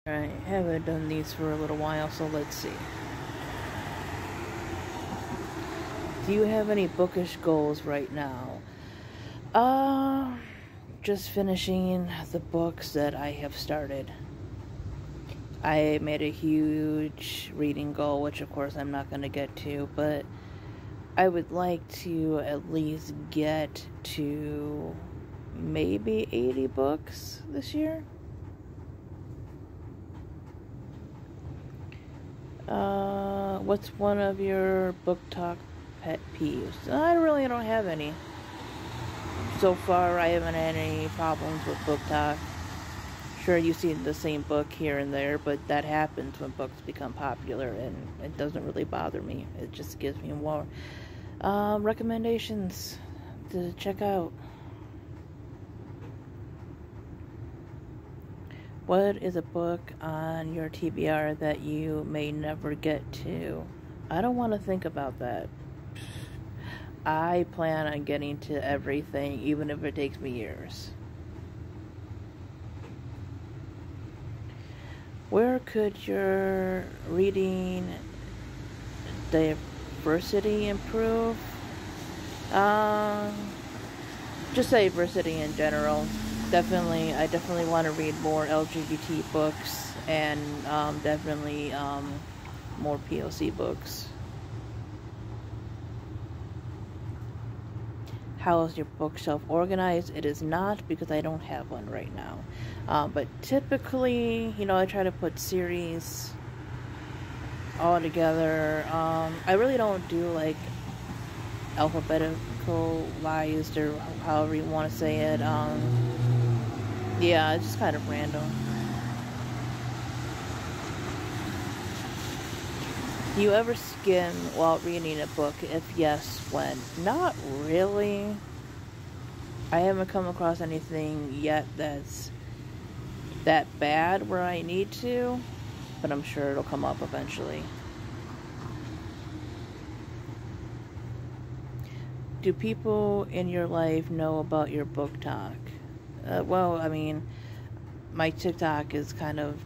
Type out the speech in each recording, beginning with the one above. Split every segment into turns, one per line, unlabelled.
I haven't done these for a little while, so let's see. Do you have any bookish goals right now? Just finishing the books that I have started. I made a huge reading goal, which of course I'm not going to get to, but I would like to at least get to maybe 80 books this year. What's one of your book talk pet peeves? I really don't have any. So far, I haven't had any problems with book talk. Sure, you see the same book here and there, but that happens when books become popular, and it doesn't really bother me. It just gives me more recommendations to check out. What is a book on your TBR that you may never get to? I don't want to think about that. I plan on getting to everything, even if it takes me years. Where could your reading diversity improve? Just diversity in general. I definitely want to read more LGBT books and definitely more POC books. How is your bookshelf organized? It is not, because I don't have one right now. But typically, I try to put series all together. I really don't do like alphabeticalized or however you want to say it. Yeah, it's just kind of random. Do you ever skim while reading a book? If yes, when? Not really. I haven't come across anything yet that's that bad where I need to, but I'm sure it'll come up eventually. Do people in your life know about your book talk? Well, I mean, my TikTok is kind of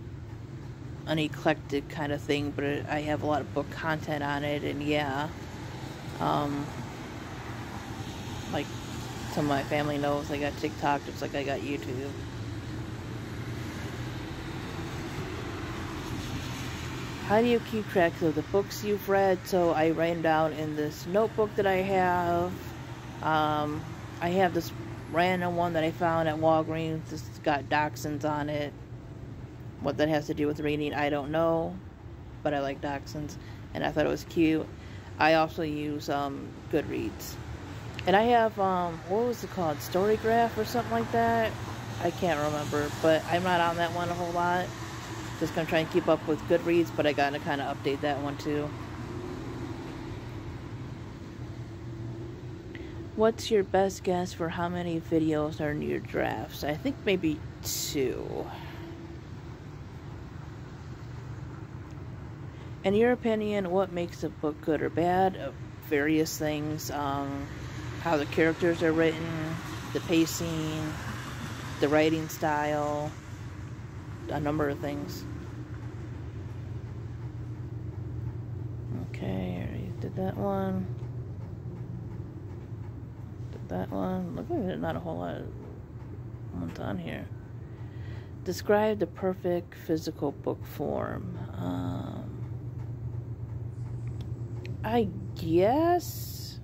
an eclectic kind of thing, but I have a lot of book content on it, and yeah, like some of my family knows I got TikTok just like I got YouTube. How do you keep track of the books you've read? So I write them down in this notebook that I have. I have this random one that I found at Walgreens. It's got dachshunds on it. What that has to do with reading, I don't know, but I like dachshunds, and I thought it was cute. I also use Goodreads, and I have what was it called, Storygraph or something like that. I can't remember, but I'm not on that one a whole lot. Just gonna try and keep up with Goodreads, but I gotta kind of update that one too. What's your best guess for how many videos are in your drafts? I think maybe 2. In your opinion, what makes a book good or bad? Various things. How the characters are written, the pacing, the writing style, a number of things. Okay, I already did that one. Did that one. Look like there's not a whole lot of ones on here. Describe the perfect physical book form. I guess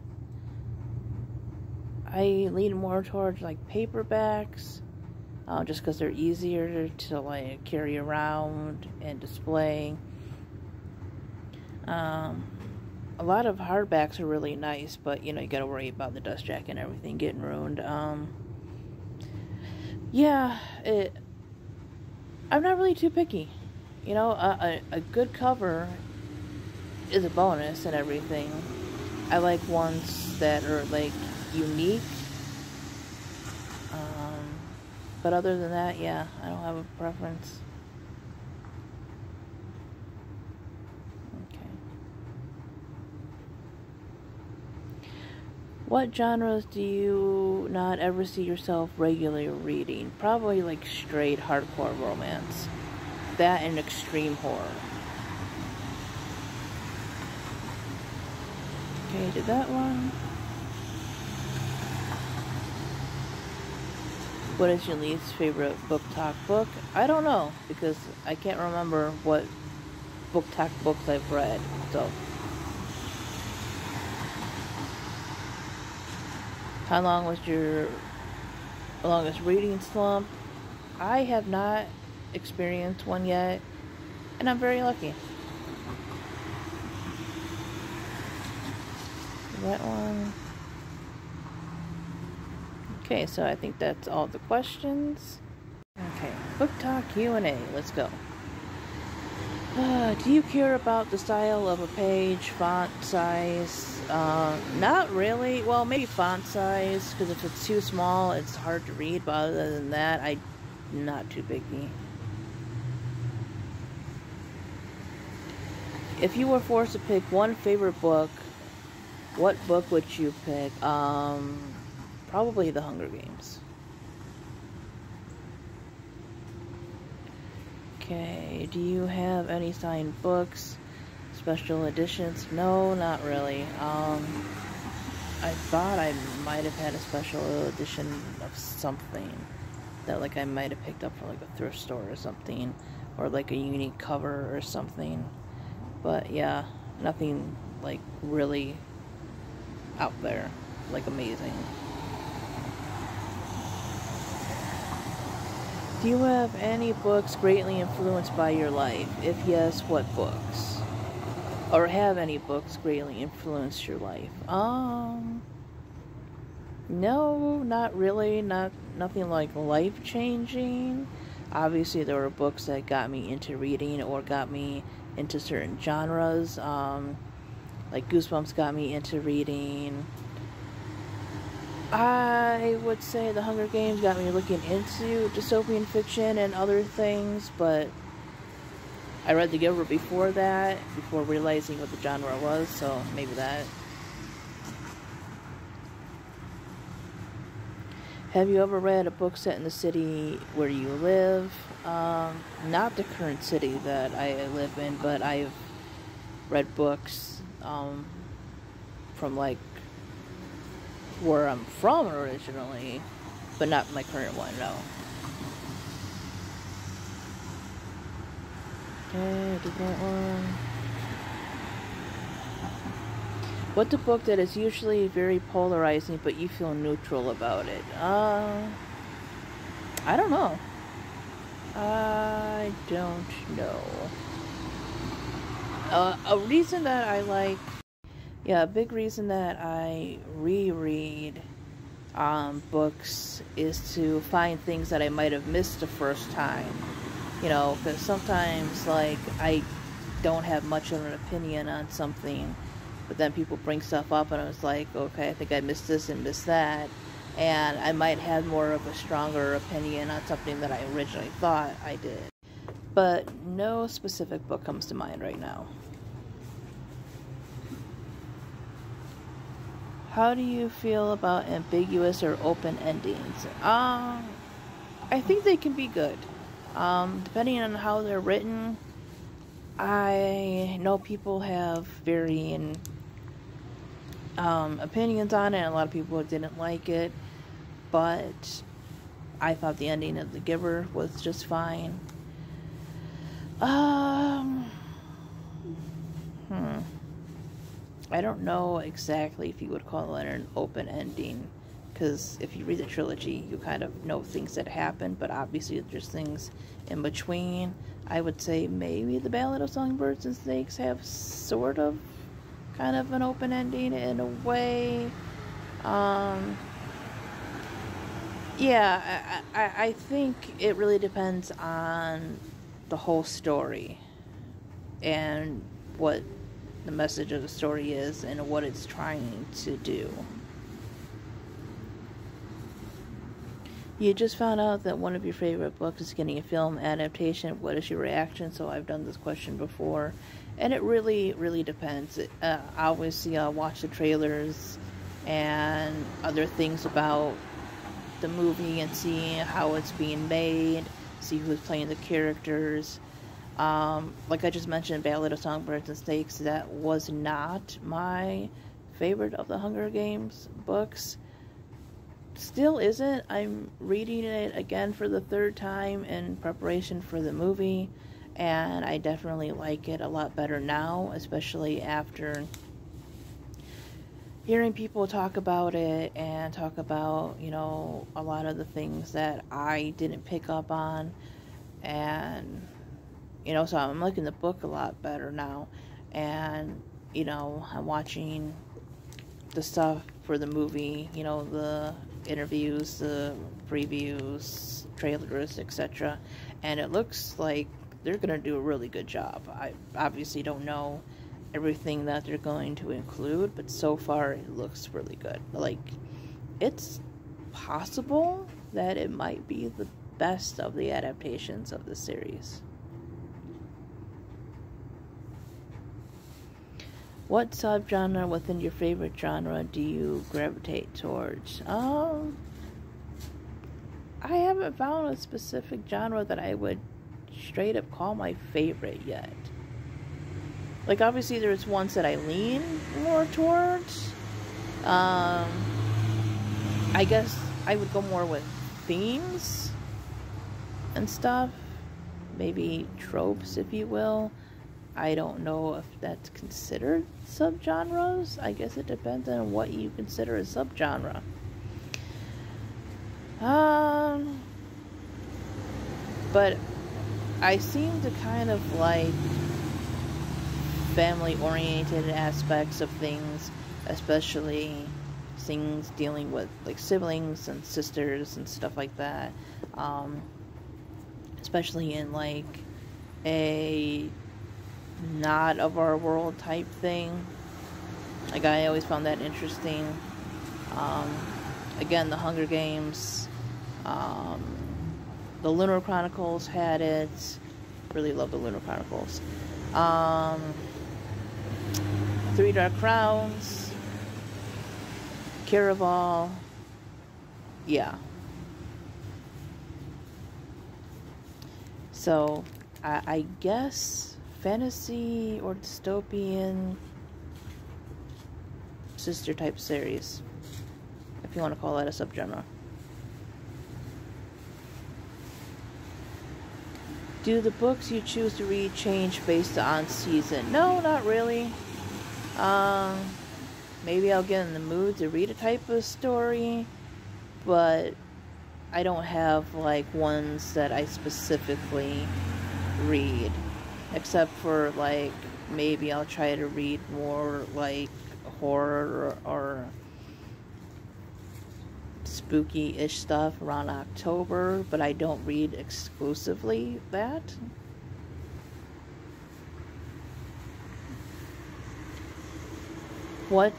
I lean more towards like paperbacks, just because they're easier to like carry around and display. A lot of hardbacks are really nice, but you gotta worry about the dust jacket and everything getting ruined. Yeah, I'm not really too picky. A good cover is a bonus and everything. I like ones that are like unique. But other than that, yeah, I don't have a preference. Okay. What genres do you not ever see yourself regularly reading? Probably like straight hardcore romance. That and extreme horror. Okay, did that one. What is your least favorite book talk book? I don't know, because I can't remember what book talk books I've read, so. How long was your longest reading slump? I have not experienced one yet, and I'm very lucky. That one. Okay, so I think that's all the questions. Okay, book talk Q&A. Let's go. Do you care about the style of a page, font size? Not really. Well, maybe font size, because if it's too small, it's hard to read. But other than that, I'm not too picky. If you were forced to pick one favorite book, what book would you pick? Probably The Hunger Games. Okay, do you have any signed books, special editions? No, not really. I thought I might have had a special edition of something that like I might have picked up from like a thrift store or something, or like a unique cover or something. But yeah, nothing like really out there, like amazing. Do you have any books greatly influenced by your life? If yes, what books? Or have any books greatly influenced your life? No, not really. Nothing like life-changing. Obviously, there were books that got me into reading or got me into certain genres. Like Goosebumps got me into reading. I would say The Hunger Games got me looking into dystopian fiction and other things, but I read The Giver before that, before realizing what the genre was, so maybe that. Have you ever read a book set in the city where you live? Not the current city that I live in, but I've read books from like where I'm from originally, but not my current one, no. Okay, did that one. What's a book that is usually very polarizing, but you feel neutral about it? I don't know. I don't know. A reason that I like, a big reason that I reread books is to find things that I might have missed the first time. You know, because sometimes, like, I don't have much of an opinion on something, but then people bring stuff up and I was like, okay, I think I missed this and missed that, and I might have more of a stronger opinion on something that I originally thought I did. But no specific book comes to mind right now. How do you feel about ambiguous or open endings? I think they can be good. Depending on how they're written. I know people have varying opinions on it, and a lot of people didn't like it, but I thought the ending of The Giver was just fine. I don't know exactly if you would call it an open ending, because if you read the trilogy, you kind of know things that happen, but obviously there's things in between. I would say maybe The Ballad of Songbirds and Snakes have sort of kind of an open ending in a way. Yeah, I think it really depends on the whole story and what the message of the story is and what it's trying to do. You just found out that one of your favorite books is getting a film adaptation. What is your reaction? So I've done this question before, and it really depends. Obviously, I'll watch the trailers and other things about the movie and see how it's being made, see who's playing the characters. Like I just mentioned, Ballad of Songbirds and Snakes, that was not my favorite of the Hunger Games books. Still isn't. I'm reading it again for the third time in preparation for the movie, and I definitely like it a lot better now, especially after hearing people talk about it and talk about, you know, a lot of the things that I didn't pick up on. And, you know, so I'm liking the book a lot better now. And, you know, I'm watching the stuff for the movie, you know, the interviews, the previews, trailers, etc. And it looks like they're going to do a really good job. I obviously don't know everything that they're going to include, but so far it looks really good. Like, it's possible that it might be the best of the adaptations of the series. What subgenre within your favorite genre do you gravitate towards? I haven't found a specific genre that I would straight up call my favorite yet. Like, obviously there's ones that I lean more towards. I guess I would go more with themes and stuff. Maybe tropes, if you will. I don't know if that's considered subgenres. I guess it depends on what you consider a subgenre. But I seem to kind of like family-oriented aspects of things, especially things dealing with like siblings and sisters and stuff like that. Especially in like a not of our world type thing. Like, I always found that interesting. Again, the Hunger Games, the Lunar Chronicles had it. Really love the Lunar Chronicles. Three Dark Crowns, Caraval, yeah. So, I guess fantasy or dystopian sister type series, if you want to call that a subgenre. Do the books you choose to read change based on season? No, not really. Maybe I'll get in the mood to read a type of story, but I don't have like ones that I specifically read, except for like maybe I'll try to read more like horror or spooky-ish stuff around October, but I don't read exclusively that. What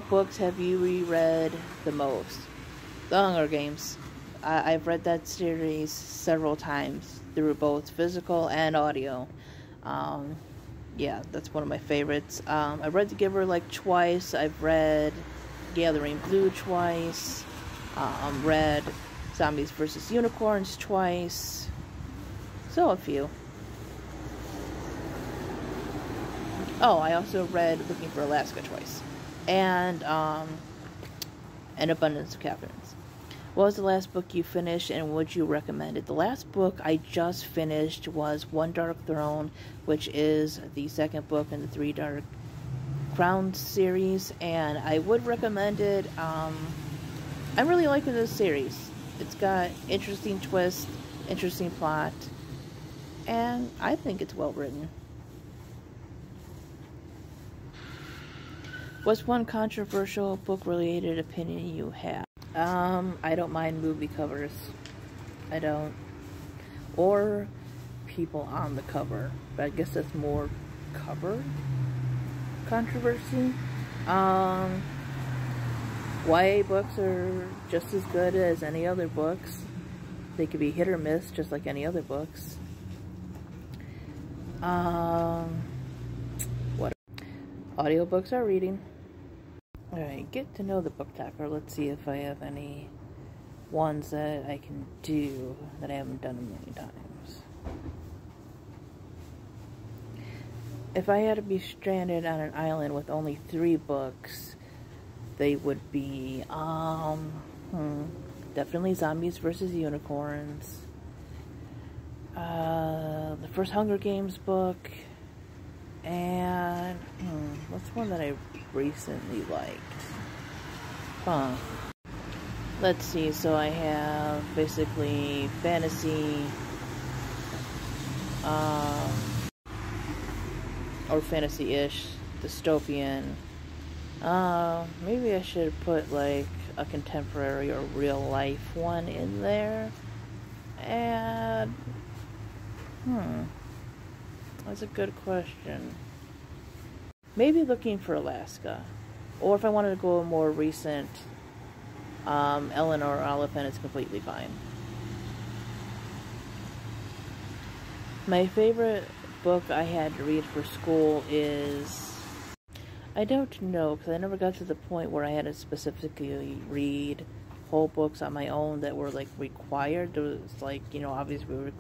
books have you reread the most? The Hunger Games. I've read that series several times through both physical and audio. Yeah, that's one of my favorites. I've read The Giver like twice. I've read Gathering Blue twice. Read Zombies vs. Unicorns twice. So a few. Oh, I also read Looking for Alaska twice. And An Abundance of Confidence. What was the last book you finished and would you recommend it? The last book I just finished was One Dark Throne, which is the second book in the Three Dark Crowns series, and I would recommend it. I'm really liking this series. It's got interesting twists, interesting plot, and I think it's well written. What's one controversial book-related opinion you have? I don't mind movie covers. I don't. Or people on the cover. But I guess that's more cover controversy. YA books are just as good as any other books. They could be hit or miss, just like any other books. What? Audiobooks are reading. Alright, get to know the book talker. Let's see if I have any ones that I can do that I haven't done a million times. If I had to be stranded on an island with only 3 books, they would be, definitely Zombies versus Unicorns. The first Hunger Games book. And, what's one that I recently liked? Let's see, so I have basically fantasy, or fantasy-ish, dystopian. Maybe I should put like a contemporary or real-life one in there. And, that's a good question. Maybe Looking for Alaska. Or if I wanted to go more recent, Eleanor Oliphant is completely fine. My favorite book I had to read for school is... I don't know, because I never got to the point where I had to specifically read whole books on my own that were, like, required. There was, like, you know, obviously we were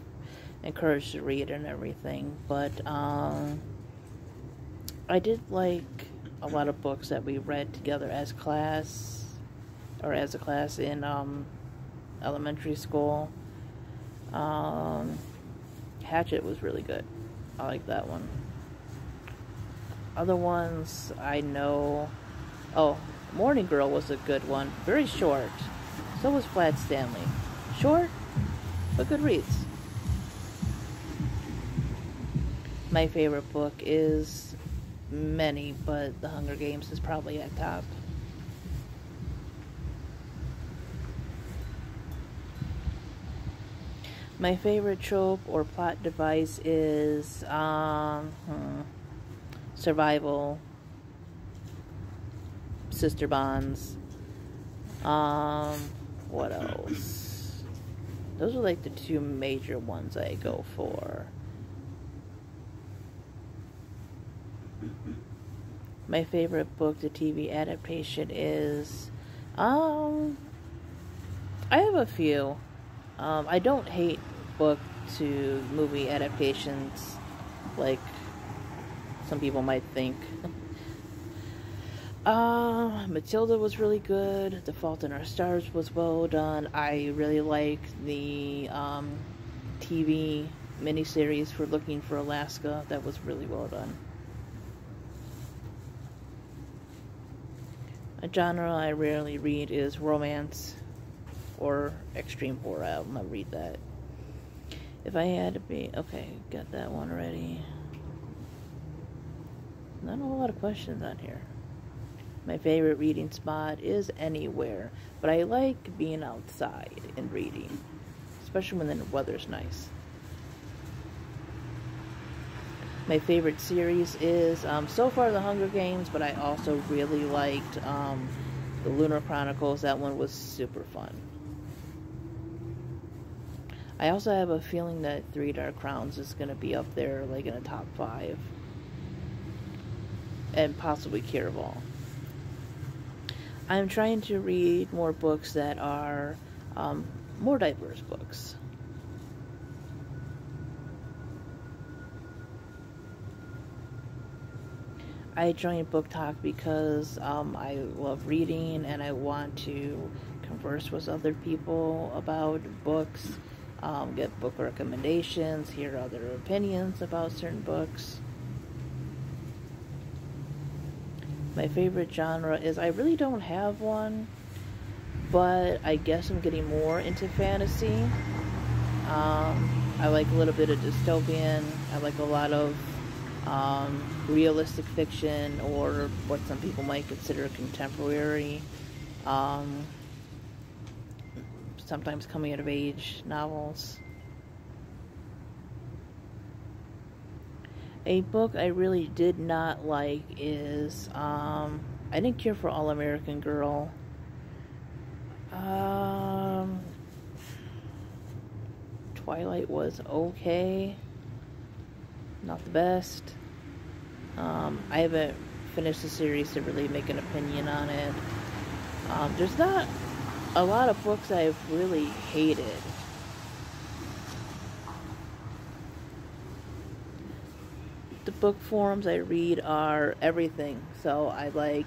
encouraged to read and everything. But, I did like a lot of books that we read together as class, or as a class in elementary school. Hatchet was really good. I like that one. Other ones I know... Oh, Morning Girl was a good one. Very short. So was Flat Stanley. Short, but good reads. My favorite book is many, but The Hunger Games is probably at top. My favorite trope or plot device is survival, sister bonds. What else? Those are like the 2 major ones I go for. My favorite book to TV adaptation is, I have a few. I don't hate book to movie adaptations like some people might think. Matilda was really good. The Fault in Our Stars was well done. I really liked the TV miniseries for Looking for Alaska. That was really well done. A genre I rarely read is romance or extreme horror. I'll not read that. If I had to be... Okay, got that one already. Not a lot of questions on here. My favorite reading spot is anywhere, but I like being outside and reading, especially when the weather's nice. My favorite series is, so far, The Hunger Games, but I also really liked the Lunar Chronicles. That one was super fun. I also have a feeling that Three Dark Crowns is going to be up there, like in a top 5. And possibly Caraval. I'm trying to read more books that are more diverse books. I joined Book Talk because I love reading and I want to converse with other people about books, get book recommendations, hear other opinions about certain books. My favorite genre is, I really don't have one, but I guess I'm getting more into fantasy. I like a little bit of dystopian. I like a lot of realistic fiction, or what some people might consider contemporary. Sometimes coming of age novels. A book I really did not like is, I didn't care for All American Girl. Twilight was okay. Not the best. I haven't finished the series to really make an opinion on it. There's not a lot of books I've really hated. the book forms I read are everything. So I like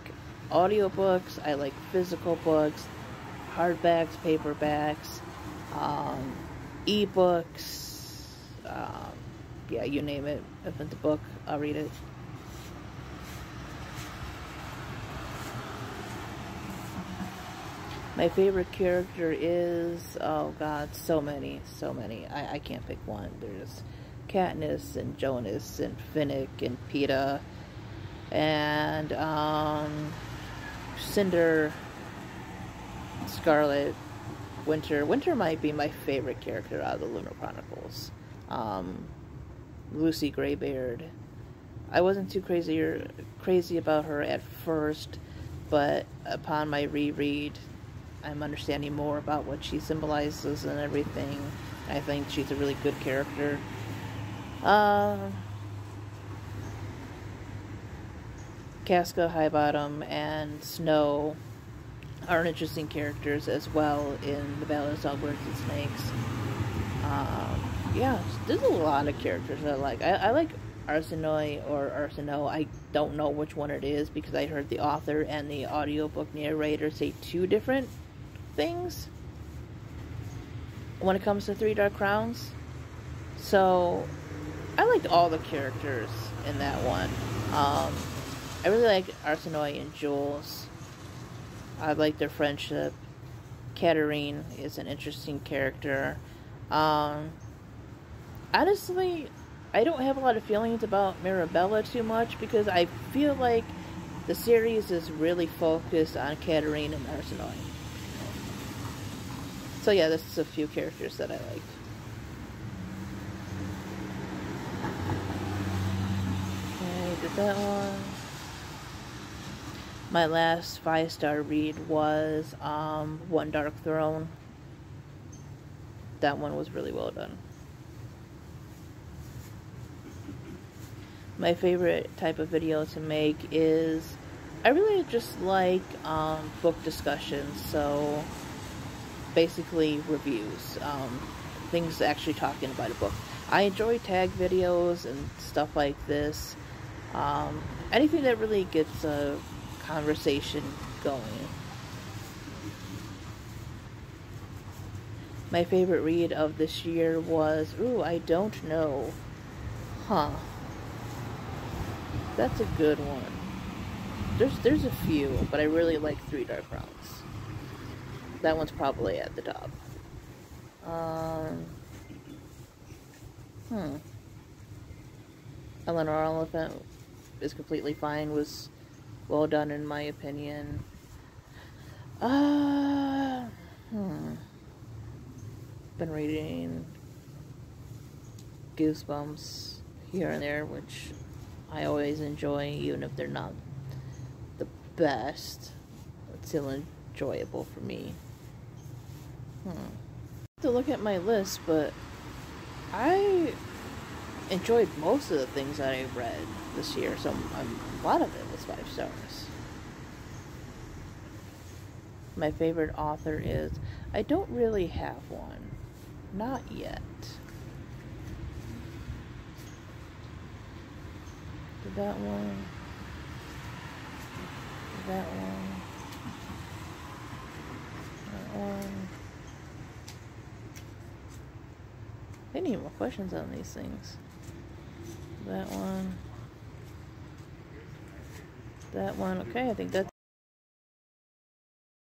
audiobooks, I like physical books, hardbacks, paperbacks, ebooks, yeah, you name it. If it's a book, I'll read it. My favorite character is, oh god, so many. I can't pick one. There's Katniss and Jonas and Finnick and Peeta and Cinder, Scarlet, Winter. Winter might be my favorite character out of the Lunar Chronicles. Lucy Greybeard. I wasn't too crazy about her at first, but upon my reread, I'm understanding more about what she symbolizes and everything. I think she's a really good character. Casca, Highbottom, and Snow are interesting characters as well in the Ballad of Songbirds and Snakes. Yeah, there's a lot of characters that I like. I like Arsinoe or Arsinoe. I don't know which one it is because I heard the author and the audiobook narrator say two different things when it comes to Three Dark Crowns. So I liked all the characters in that one. I really like Arsinoe and Jules. I like their friendship. Katarine is an interesting character. Honestly, I don't have a lot of feelings about Mirabella too much because I feel like the series is really focused on Katarine and Arsinoe. So yeah, this is a few characters that I like. Okay, did that one. My last 5-star read was One Dark Throne. That one was really well done. My favorite type of video to make is, I really just like book discussions, so basically reviews, things actually talking about a book. I enjoy tag videos and stuff like this, anything that really gets a conversation going. My favorite read of this year was, ooh, I don't know. Huh. That's a good one. There's a few, but I really like Three Dark Crowns. That one's probably at the top. Eleanor Oliphant is completely fine, was well done in my opinion. Been reading Goosebumps here and there, which I always enjoy, even if they're not the best. It's still enjoyable for me. I have to look at my list, but I enjoyed most of the things that I read this year, so a lot of it was 5 stars. My favorite author is, I don't really have one. Not yet. Did that one? Did that one? That one? I need more questions on these things. That one. That one. Okay, I think that's